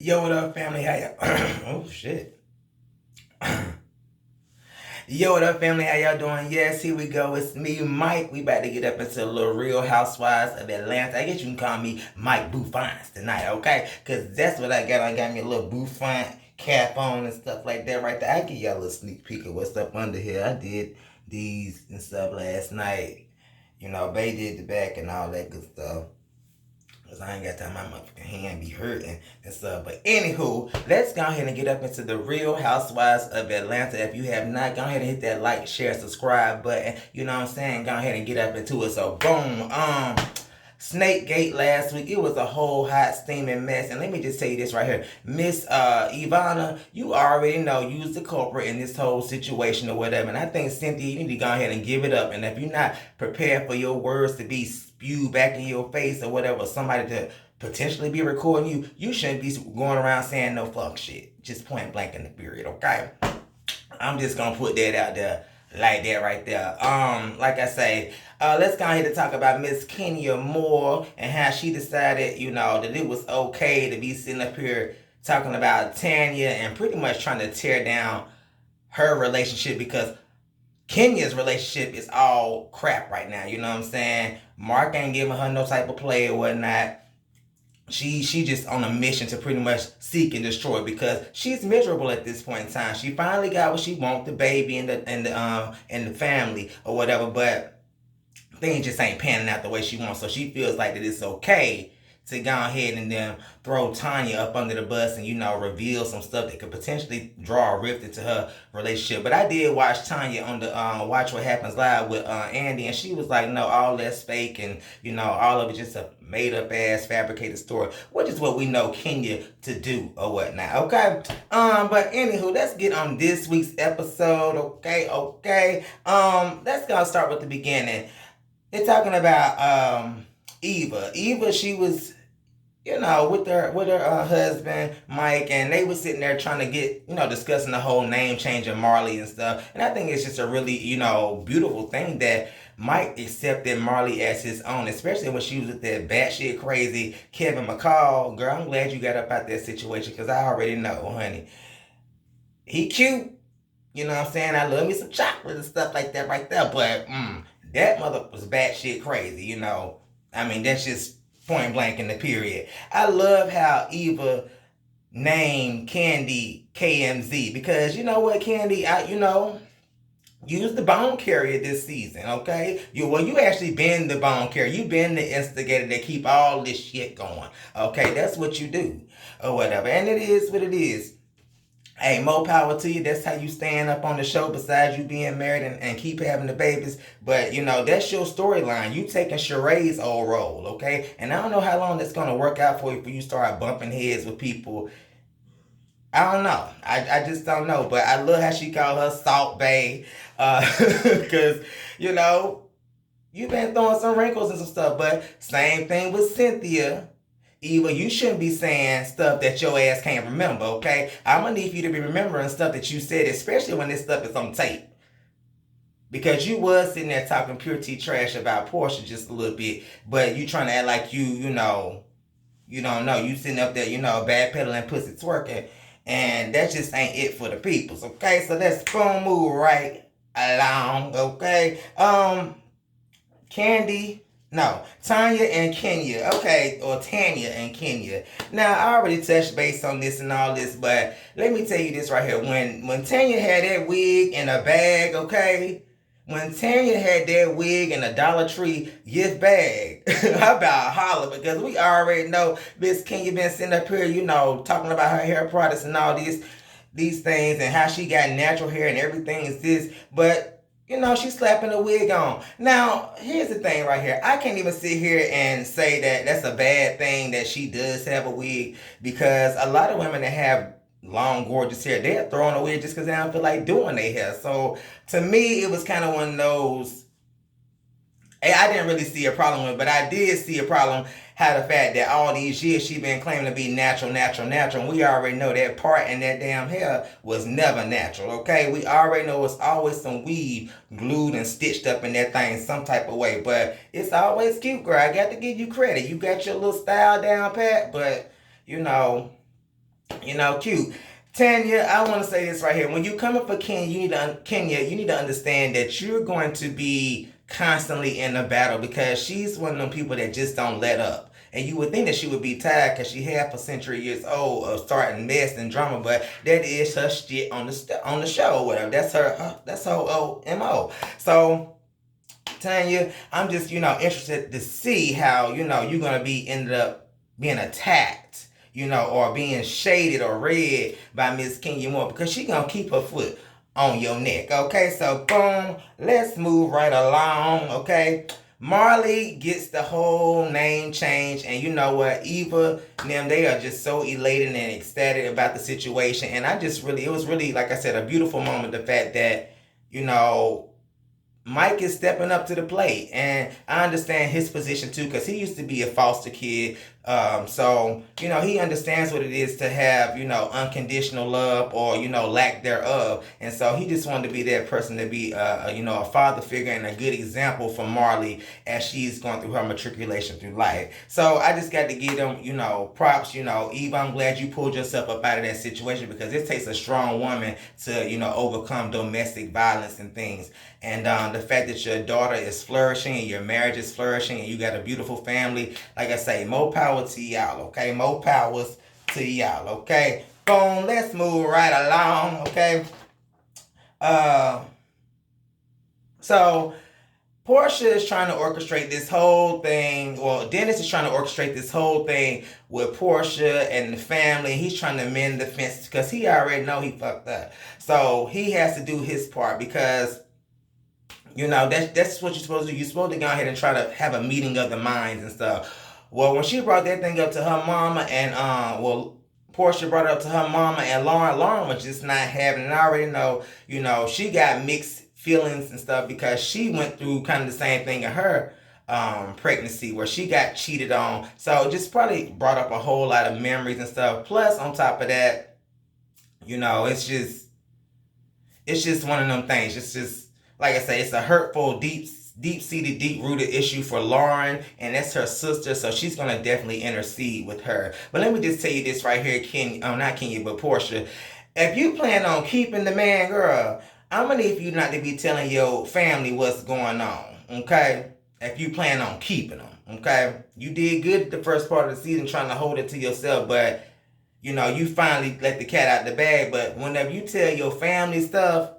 Yo, what up, family? How y'all? Oh shit. Yo, what up, family? How y'all doing? Yes, here we go. It's me, Mike. We about to get up into a little Real Housewives of Atlanta. I guess you can call me Mike Bouffants tonight, okay? Cause that's what I got. I got me a little bouffant cap on and stuff like that right there. I give y'all a little sneak peek of what's up under here. I did these and stuff last night. You know, Bay did the back and all that good stuff. Cause I ain't got time, my motherfucking hand be hurting and stuff. But anywho, let's go ahead and get up into the Real Housewives of Atlanta. If you have not, go ahead and hit that like, share, subscribe button. You know what I'm saying? Go ahead and get up into it. So boom, Snake Gate last week, it was a whole hot steaming mess. And let me just tell you this right here. Miss Ivana, you already know you was the culprit in this whole situation or whatever. And I think, Cynthia, you need to go ahead and give it up. And if you're not prepared for your words to be spewed back in your face or whatever, somebody to potentially be recording you, you shouldn't be going around saying no fuck shit. Just point blank in the period, okay? I'm just gonna put that out there like that right there. Like I say, let's go ahead and talk about Miss Kenya Moore and how she decided, you know, that it was okay to be sitting up here talking about Tanya and pretty much trying to tear down her relationship because Kenya's relationship is all crap right now. You know what I'm saying? Mark ain't giving her no type of play or whatnot. She just on a mission to pretty much seek and destroy because she's miserable at this point in time. She finally got what she wants, the baby and the family or whatever, but things just ain't panning out the way she wants. So she feels like that it's okay to go ahead and then throw Tanya up under the bus and, you know, reveal some stuff that could potentially draw a rift into her relationship. But I did watch Tanya on the Watch What Happens Live with Andy, and she was like, no, all that's fake and, you know, all of it just a made up ass fabricated story, which is what we know Kenya to do or whatnot. Okay. But anywho, let's get on this week's episode. Okay. Let's go start with the beginning. They're talking about Eva. Eva, she was, you know, with her husband Mike, and they were sitting there trying to get, you know, discussing the whole name change of Marley and stuff. And I think it's just a really, you know, beautiful thing that Mike accepted Marley as his own, especially when she was with that batshit crazy Kevin McCall. Girl, I'm glad you got up out that situation because I already know, honey. He cute. You know what I'm saying? I love me some chocolate and stuff like that right there. But that mother was batshit crazy, you know. I mean, that's just point blank in the period. I love how Eva named Candy KMZ because you know what, Candy, use the bone carrier this season, okay? You actually been the bone carrier. You been the instigator that keep all this shit going, okay? That's what you do or whatever, and it is what it is. Hey, more power to you. That's how you stand up on the show besides you being married and keep having the babies. But, you know, that's your storyline. You taking Sheree's old role, okay? And I don't know how long that's going to work out for you for you start bumping heads with people. I don't know. I just don't know. But I love how she called her Salt Bay. Because, you know, you've been throwing some wrinkles and some stuff. But same thing with Cynthia. Eva, you shouldn't be saying stuff that your ass can't remember, okay? I'm gonna need for you to be remembering stuff that you said, especially when this stuff is on tape. Because you was sitting there talking pure tea trash about Portia just a little bit, but you trying to act like you know, you don't know. You sitting up there, you know, backpedaling, pussy twerking, and that just ain't it for the peoples, okay? So let's boom move right along, okay? Candy, no, Tanya and Kenya. Okay, or Tanya and Kenya. Now I already touched base on this and all this, but let me tell you this right here. When Tanya had that wig in a bag, okay. When Tanya had that wig in a Dollar Tree gift bag, I about holler because we already know Miss Kenya been sitting up here, you know, talking about her hair products and all these things and how she got natural hair and everything is this, but you know, she's slapping a wig on. Now, here's the thing right here. I can't even sit here and say that that's a bad thing that she does have a wig because a lot of women that have long, gorgeous hair, they're throwing a wig just because they don't feel like doing their hair. So, to me, it was kind of one of those I didn't really see a problem with it, but I did see a problem how the fact that all these years she been claiming to be natural, and we already know that part in that damn hair was never natural, okay? We already know it's always some weave glued and stitched up in that thing some type of way, but it's always cute, girl. I got to give you credit. You got your little style down pat, but, you know, Cute. Tanya, I want to say this right here. When you come up for Kenya, you need to understand that you're going to be constantly in a battle because she's one of them people that just don't let up. And you would think that she would be tired because she half a century years old of starting mess and drama, but that is her shit on the show or whatever. That's her old mo. So Tanya, I'm just, interested to see how, you're going to be ended up being attacked, or being shaded or read by Miss Kenya Moore because she going to keep her foot on your neck. Okay, so boom, let's move right along. Okay. Marley gets the whole name change, and you know what? Eva and them, they are just so elated and ecstatic about the situation. And it was really, like I said, a beautiful moment. The fact that, you know, Mike is stepping up to the plate, and I understand his position too because he used to be a foster kid. So he understands what it is to have unconditional love or lack thereof, and so he just wanted to be that person to be a father figure and a good example for Marley as she's going through her matriculation through life. So I just got to give them props. Eve, I'm glad you pulled yourself up out of that situation because it takes a strong woman to overcome domestic violence and things. And the fact that your daughter is flourishing and your marriage is flourishing and you got a beautiful family, like I say, more power to y'all, okay? More powers to y'all, okay? Boom, let's move right along, okay? So Portia is trying to orchestrate this whole thing. Well, Dennis is trying to orchestrate this whole thing with Portia and the family. He's trying to mend the fence because he already know he fucked up. So he has to do his part because that's what you're supposed to do. You're supposed to go ahead and try to have a meeting of the minds and stuff. Well, when she brought that thing up to her mama and Portia brought it up to her mama and Lauren was just not having it. I already know, she got mixed feelings and stuff because she went through kind of the same thing in her pregnancy where she got cheated on. So it just probably brought up a whole lot of memories and stuff. Plus, on top of that, it's just one of them things. It's just like I say, it's a hurtful, deep-seated, deep-rooted issue for Lauren, and that's her sister, so she's going to definitely intercede with her. But let me just tell you this right here, not Kenya, but Portia. If you plan on keeping the man, girl, I'm going to need for you not to be telling your family what's going on, okay? If you plan on keeping them, okay? You did good the first part of the season trying to hold it to yourself, but, you finally let the cat out the bag. But whenever you tell your family stuff,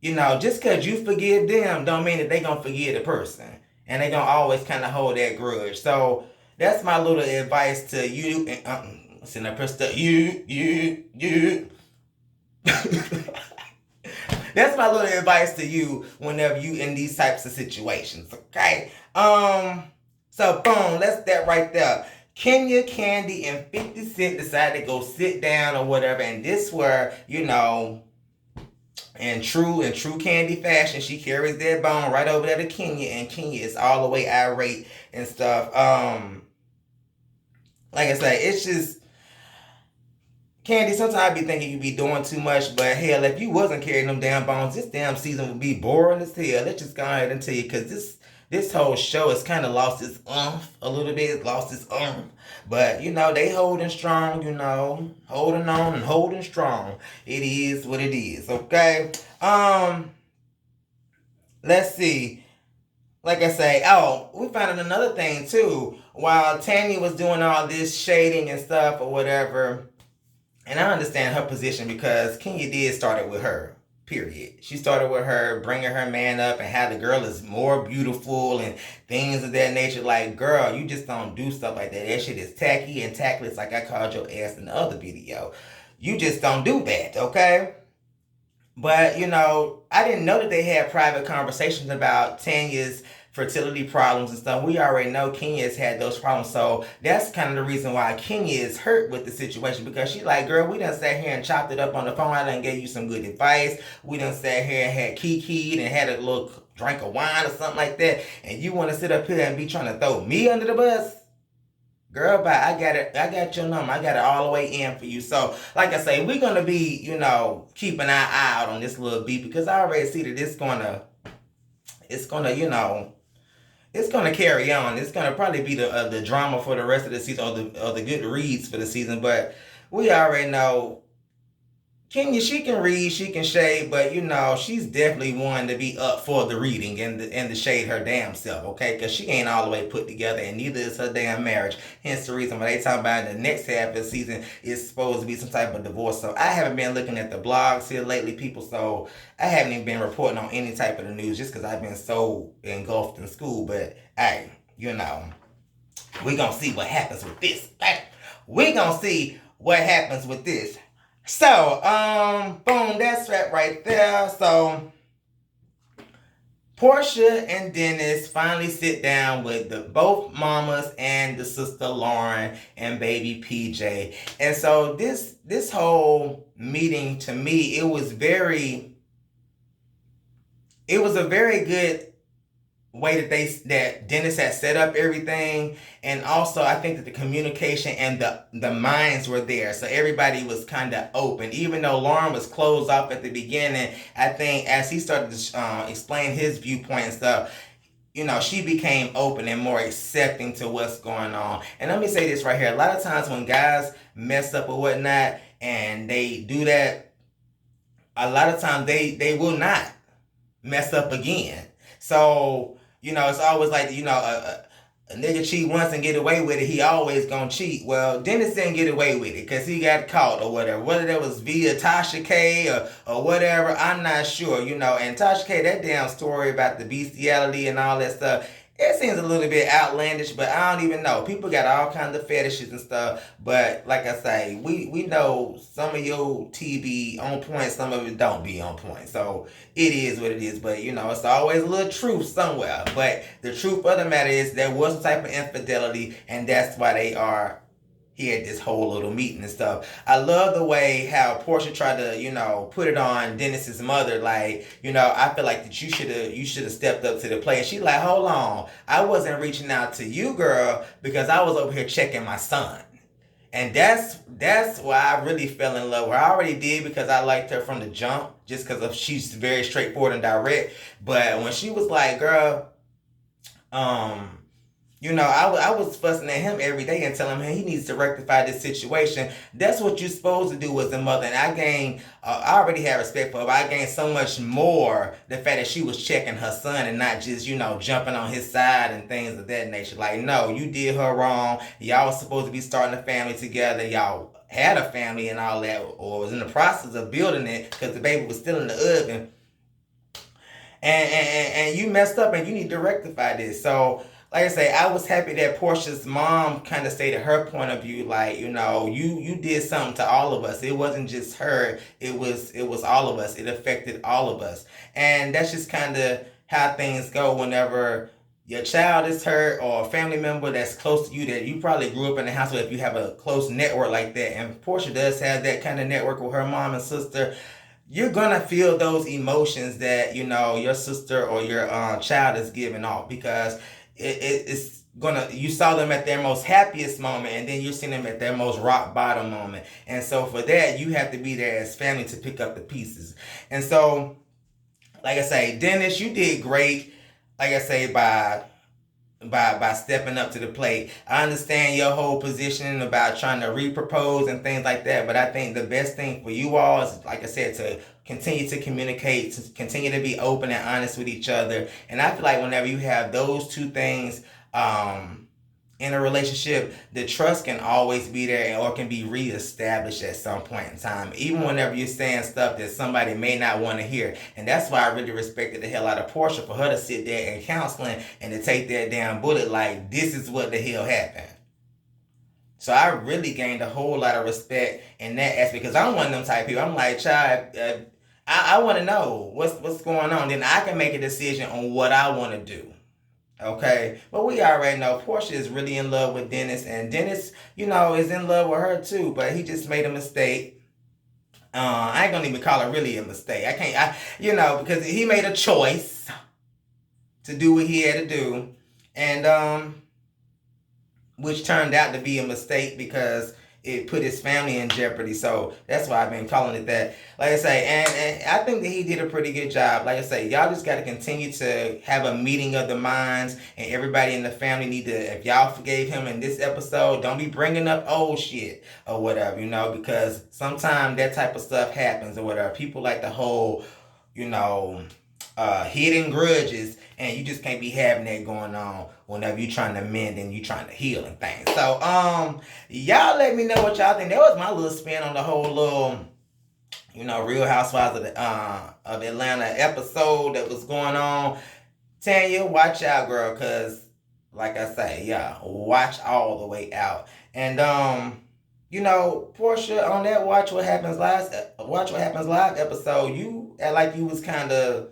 just because you forgive them don't mean that they going to forgive the person. And they going to always kind of hold that grudge. So that's my little advice to you. Send a person you. That's my little advice to you whenever you in these types of situations. Okay. So boom, that's that right there. Kenya, Candy, and 50 Cent decided to go sit down or whatever. And this where, in true Candy fashion, she carries that bone right over there to Kenya, and Kenya is all the way irate and stuff. Like I say, it's just Candy. Sometimes I be thinking you be doing too much, but hell, if you wasn't carrying them damn bones, this damn season would be boring as hell. Let's just go ahead and tell you, because this whole show has kind of lost its a little bit, lost its But, they holding strong, holding on and holding strong. It is what it is, okay? Let's see. Like I say, we found out another thing, too. While Tanya was doing all this shading and stuff or whatever, and I understand her position because Kenya did start it with her. Period. She started with her bringing her man up and how the girl is more beautiful and things of that nature. Like, girl, you just don't do stuff like that. That shit is tacky and tactless, like I called your ass in the other video. You just don't do that, okay? But, I didn't know that they had private conversations about Tanya's fertility problems and stuff. We already know Kenya's had those problems. So that's kind of the reason why Kenya is hurt with the situation, because she's like, girl, we done sat here and chopped it up on the phone. I done gave you some good advice. We done sat here and had kikied and had a little drink of wine or something like that. And you want to sit up here and be trying to throw me under the bus? Girl, bye. I got your number. I got it all the way in for you. So, like I say, we're going to be, keeping our eye out on this little beat, because I already see that it's going to, it's going to carry on. It's going to probably be the drama for the rest of the season, or the good reads for the season. But we already know Kenya, she can read, she can shade, but she's definitely one to be up for the reading and the shade her damn self, okay? Because she ain't all the way put together, and neither is her damn marriage. Hence the reason why they talk about in the next half of the season is supposed to be some type of divorce. So I haven't been looking at the blogs here lately, people. So I haven't even been reporting on any type of the news just because I've been so engulfed in school. But hey, we gonna see what happens with this. We gonna see what happens with this. So, boom, that's right there. So, Portia and Dennis finally sit down with both mamas and the sister Lauren and baby PJ. And so this whole meeting, to me, it was a very good way that Dennis had set up everything, and also I think that the communication and the minds were there, so everybody was kind of open. Even though Lauren was closed off at the beginning, I think as he started to explain his viewpoint and stuff, she became open and more accepting to what's going on. And let me say this right here: a lot of times when guys mess up or whatnot, and they do that, a lot of times they will not mess up again. So it's always like, a nigga cheat once and get away with it, he always gonna cheat. Well, Dennis didn't get away with it because he got caught or whatever. Whether that was via Tasha K or whatever, I'm not sure, And Tasha K, that damn story about the bestiality and all that stuff, it seems a little bit outlandish, but I don't even know. People got all kinds of fetishes and stuff. But like I say, we know some of your TV on point, some of it don't be on point. So it is what it is. But it's always a little truth somewhere. But the truth of the matter is there was some type of infidelity, and that's why he had this whole little meeting and stuff. I love the way how Portia tried to, put it on Dennis's mother. Like, I feel like that you should have stepped up to the plate. And she like, hold on, I wasn't reaching out to you, girl, because I was over here checking my son. And that's why I really fell in love with her. I already did because I liked her from the jump, just because she's very straightforward and direct. But when she was like, girl, I was fussing at him every day and telling him he needs to rectify this situation. That's what you're supposed to do as a mother. And I already had respect for her, but I gained so much more the fact that she was checking her son and not just, jumping on his side and things of that nature. Like, no, you did her wrong. Y'all was supposed to be starting a family together. Y'all had a family and all that, or was in the process of building it because the baby was still in the oven. And you messed up and you need to rectify this. So, like I say, I was happy that Portia's mom kind of stated her point of view. Like, you did something to all of us. It wasn't just her. It was all of us. It affected all of us. And that's just kind of how things go whenever your child is hurt or a family member that's close to you that you probably grew up in the house with, if you have a close network like that. And Portia does have that kind of network with her mom and sister. You're gonna feel those emotions that your sister or your child is giving off, because it's gonna, you saw them at their most happiest moment, and then you're seeing them at their most rock bottom moment. And so for that, you have to be there as family to pick up the pieces. And so, like I say, Dennis, you did great. Like I say, by stepping up to the plate. I understand your whole position about trying to repropose and things like that, but I think the best thing for you all is, like I said, to continue to communicate, to continue to be open and honest with each other. And I feel like whenever you have those two things in a relationship, the trust can always be there, or can be reestablished at some point in time, even whenever you're saying stuff that somebody may not want to hear. And that's why I really respected the hell out of Portia, for her to sit there and counseling and to take that damn bullet like, this is what the hell happened. So I really gained a whole lot of respect in that aspect, because I'm one of them type of people. I'm like, child, I want to know what's going on. Then I can make a decision on what I want to do. Okay, but we already know Portia is really in love with Dennis, and Dennis, is in love with her too, but he just made a mistake. I ain't gonna even call it really a mistake. Because he made a choice to do what he had to do, and which turned out to be a mistake, because it put his family in jeopardy. So that's why I've been calling it that. Like I say, and I think that he did a pretty good job. Like I say, y'all just got to continue to have a meeting of the minds, and everybody in the family need to, if y'all forgave him in this episode, don't be bringing up old shit or whatever, because sometimes that type of stuff happens or whatever. People like the whole, hidden grudges, and you just can't be having that going on whenever you're trying to mend and you trying to heal and things. So, y'all let me know what y'all think. That was my little spin on the whole little, Real Housewives of Atlanta episode that was going on. Tanya, watch out, girl, cause like I say, yeah, watch all the way out. And Portia, on that Watch What Happens Live episode, you act like you was kind of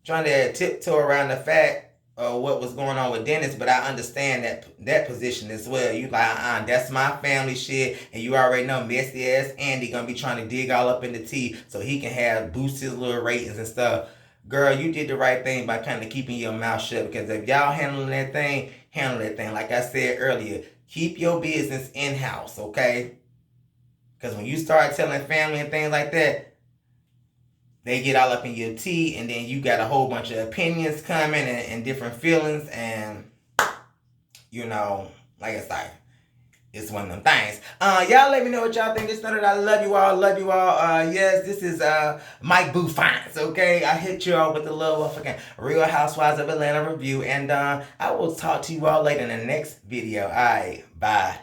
trying to tiptoe around the fact of what was going on with Dennis, but I understand that position as well. You like, that's my family shit, and you already know messy ass Andy gonna be trying to dig all up in the tea so he can have boost his little ratings and stuff. Girl, you did the right thing by kind of keeping your mouth shut, because if y'all handle that thing. Like I said earlier, keep your business in-house, okay? Because when you start telling family and things like that, they get all up in your tea, and then you got a whole bunch of opinions coming and different feelings, and like I said, it's one of them things. Y'all let me know what y'all think. Just know that I love you all. Yes, this is Mike Boo Fines, okay? I hit you all with the little fucking Real Housewives of Atlanta review, and I will talk to you all later in the next video. Alright, bye.